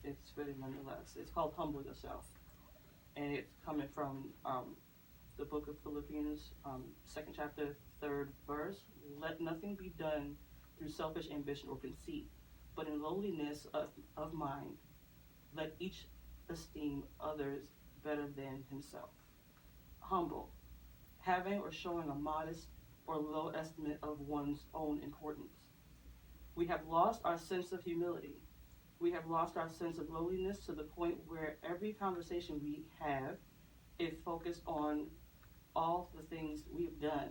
it's fitting nonetheless. It's called Humble Yourself, and it's coming from the book of Philippians, second chapter, third verse. Let nothing be done through selfish ambition or conceit, but in lowliness of mind, let each esteem others better than himself. Humble, having or showing a modest or low estimate of one's own importance. We have lost our sense of humility. We have lost our sense of lowliness to the point where every conversation we have is focused on all the things we've done,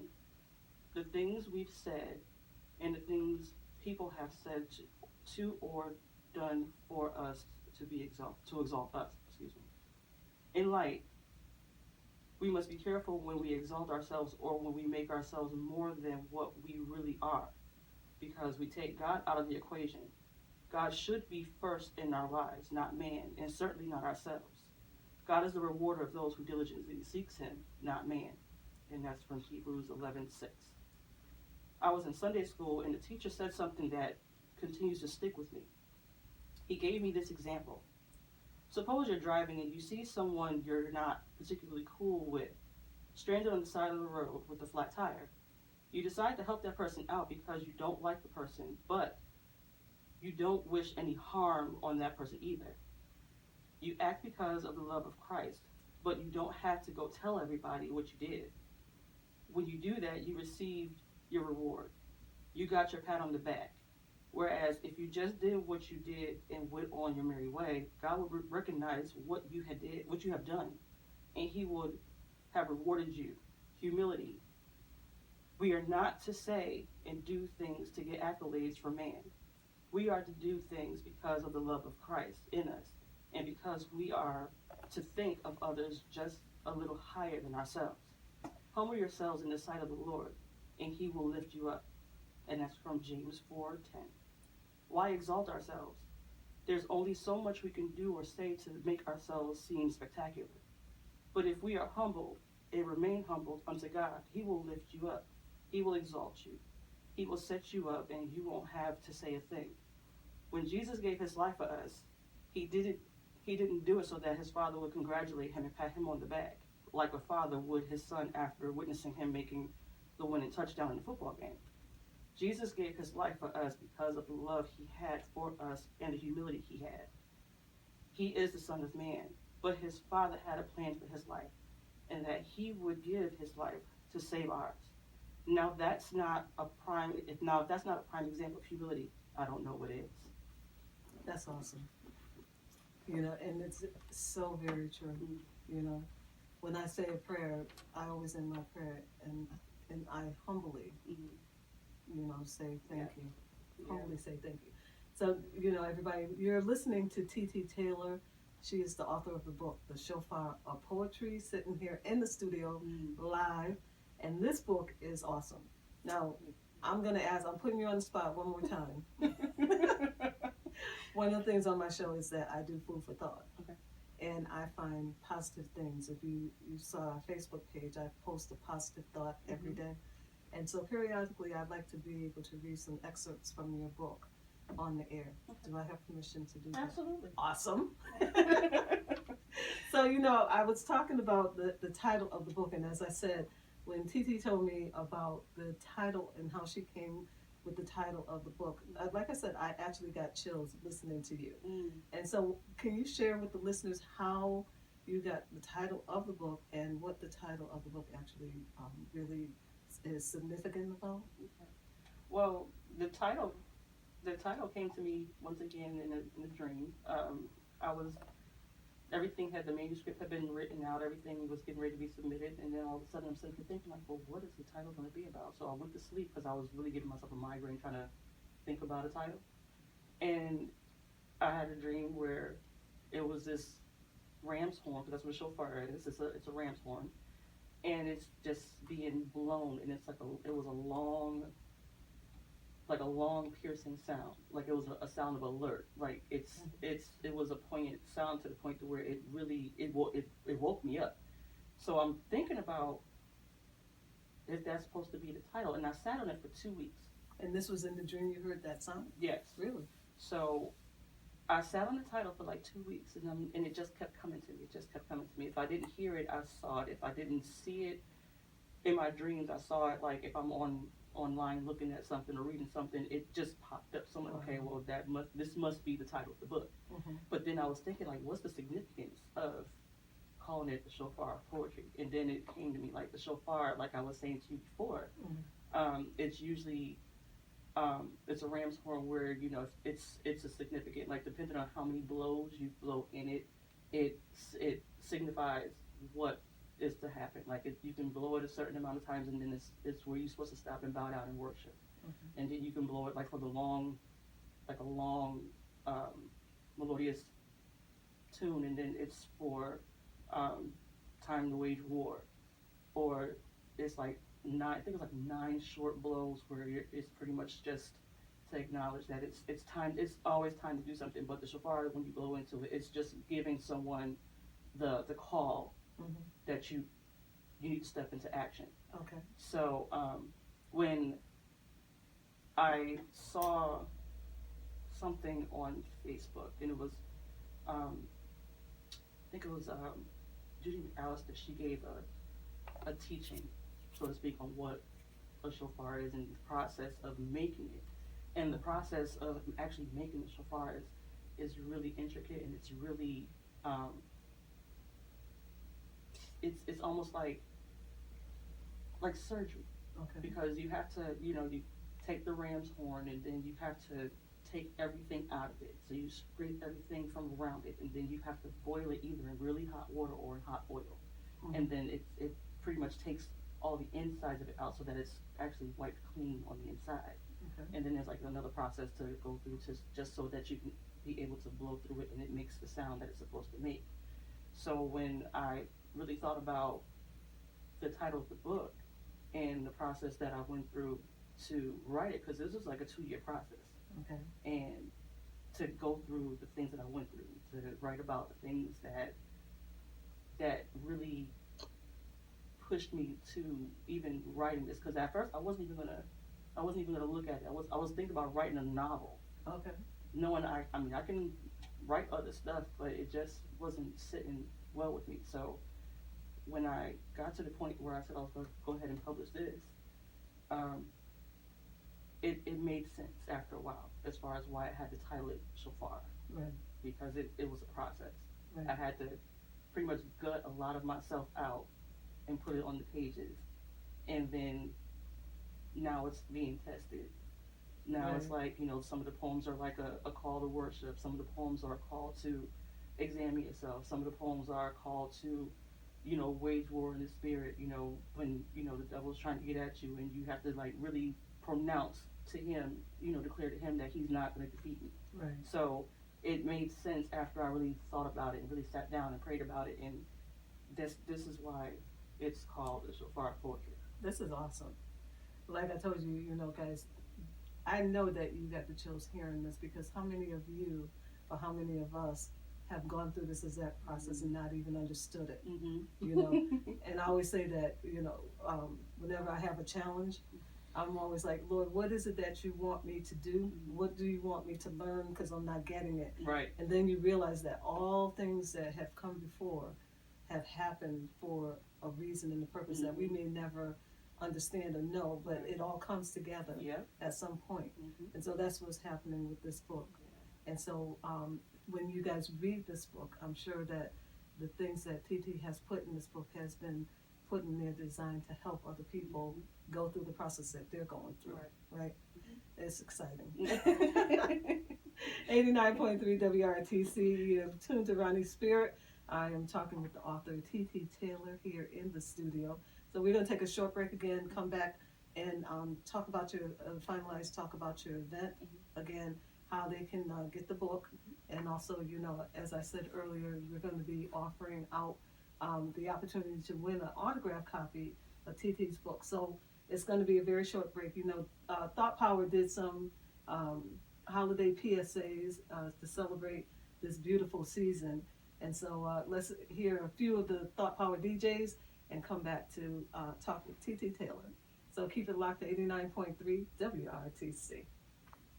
the things we've said, and the things people have said to or done for us to exalt us. Excuse me. In light, we must be careful when we exalt ourselves or when we make ourselves more than what we really are, because we take God out of the equation. God should be first in our lives, not man, and certainly not ourselves. God is the rewarder of those who diligently seeks him, not man. And that's from Hebrews 11:6. I was in Sunday school, and the teacher said something that continues to stick with me. He gave me this example. Suppose you're driving and you see someone you're not particularly cool with, stranded on the side of the road with a flat tire. You decide to help that person out because you don't like the person, but you don't wish any harm on that person either. You act because of the love of Christ, but you don't have to go tell everybody what you did. When you do that, you received your reward. You got your pat on the back. Whereas if you just did what you did and went on your merry way, God would recognize what you have done, and he would have rewarded you. Humility. We are not to say and do things to get accolades from man. We are to do things because of the love of Christ in us, and because we are to think of others just a little higher than ourselves. Humble yourselves in the sight of the Lord, and he will lift you up. And that's from James 4:10. Why exalt ourselves? There's only so much we can do or say to make ourselves seem spectacular. But if we are humble and remain humbled unto God, he will lift you up. He will exalt you. He will set you up, and you won't have to say a thing. When Jesus gave his life for us, he didn't do it so that his father would congratulate him and pat him on the back, like a father would his son after witnessing him making the winning touchdown in the football game. Jesus gave his life for us because of the love he had for us and the humility he had. He is the Son of Man, but his Father had a plan for his life, and that he would give his life to save ours. Now that's not a prime. If that's not a prime example of humility, I don't know what is. That's awesome. And it's so very true. Mm-hmm. When I say a prayer, I always end my prayer and I humbly, say thank you. Humbly say thank you. So, everybody, you're listening to T.T. Taylor. She is the author of the book, The Shofar of Poetry, sitting here in the studio live. And this book is awesome. Now, I'm putting you on the spot one more time. One of the things on my show is that I do food for thought. Okay. And I find positive things. If you saw our Facebook page, I post a positive thought every day. And so periodically, I'd like to be able to read some excerpts from your book on the air. Okay. Do I have permission to do that? Absolutely. Awesome. So, I was talking about the title of the book, and as I said, when Titi told me about the title and how she came with the title of the book, like I said, I actually got chills listening to you. And so can you share with the listeners how you got the title of the book and what the title of the book actually really is significant about? Okay. Well, the title came to me once again in a dream. The manuscript had been written out, everything was getting ready to be submitted, and then all of a sudden I'm sitting here thinking, like, well, what is the title going to be about? So I went to sleep because I was really giving myself a migraine trying to think about a title. And I had a dream where it was this ram's horn, because that's what a shofar is. It's a ram's horn, and it's just being blown, and it's it was a long piercing sound, like it was a sound of alert, like it was a poignant sound to the point to where it woke me up. So I'm thinking about if that's supposed to be the title, and I sat on it for 2 weeks. And this was in the dream you heard that sound? Yes. Really? So I sat on the title for like 2 weeks, and it just kept coming to me. It just kept coming to me. If I didn't hear it, I saw it. If I didn't see it in my dreams, I saw it. Like if I'm online looking at something or reading something, it just popped up. So I'm like, okay, well this must be the title of the book. Mm-hmm. But then I was thinking, like, what's the significance of calling it the shofar of poetry? And then it came to me, like the shofar, like I was saying to you before, it's usually it's a ram's horn where it's a significant, like depending on how many blows you blow in it, it signifies what is to happen. Like you can blow it a certain amount of times, and then it's where you're supposed to stop and bow down and worship. And then you can blow it like for a long melodious tune, and then it's for time to wage war, or it's like I think it's like 9 short blows where it's pretty much just to acknowledge that it's time. It's always time to do something. But the shofar, when you blow into it, it's just giving someone the call that you need to step into action. Okay. So when I saw something on Facebook, and it was I think it was Judy McAllister. She gave a teaching, so to speak, on what a shofar is and the process of making it. And the process of actually making the shofar is really intricate, and it's really it's almost like surgery. Okay. Because you have to you take the ram's horn, and then you have to take everything out of it. So you scrape everything from around it, and then you have to boil it either in really hot water or in hot oil. And then it pretty much takes all the insides of it out so that it's actually wiped clean on the inside. Okay. And then there's like another process to go through just so that you can be able to blow through it and it makes the sound that it's supposed to make. So when I really thought about the title of the book and the process that I went through to write it, because this was like a 2-year process. Okay. And to go through the things that I went through, to write about the things that really pushed me to even writing this. Because at first I wasn't even gonna look at it. I was thinking about writing a novel. Okay. Knowing I can write other stuff, but it just wasn't sitting well with me. So when I got to the point where I said I was going to go ahead and publish this, it made sense after a while as far as why I had to title it Shofar. Right. Because it was a process. Right. I had to pretty much gut a lot of myself out and put it on the pages. And then now it's being tested. Now Right. it's like, some of the poems are like a call to worship. Some of the poems are a call to examine yourself. Some of the poems are a call to, wage war in the spirit, when, the devil's trying to get at you, and you have to like really pronounce to him, declare to him that he's not going to defeat me. Right. So it made sense after I really thought about it and really sat down and prayed about it, and this is why it's called the Shofar Poetry. This is awesome. Like I told you, guys, I know that you got the chills hearing this, because how many of you or how many of us have gone through this exact process and not even understood it? And I always say that, whenever I have a challenge, I'm always like, Lord, what is it that you want me to do? What do you want me to learn? Because I'm not getting it. Right. And then you realize that all things that have come before have happened for a reason and a purpose that we may never understand or know, but it all comes together at some point. And so that's what's happening with this book. And so when you guys read this book, I'm sure that the things that TT has put in this book has been put in there designed to help other people go through the process that they're going through, right? It's exciting. 89.3 WRTC, you're tuned to Ronnie's Spirit. I am talking with the author TT Taylor here in the studio. So we're going to take a short break again, come back and talk about your event again, how they can get the book, and also, as I said earlier, we're going to be offering out the opportunity to win an autographed copy of TT's book. So it's going to be a very short break. Thought Power did some holiday PSAs to celebrate this beautiful season, and so let's hear a few of the Thought Power DJs and come back to talk with TT Taylor. So keep it locked to 89.3 WRTC.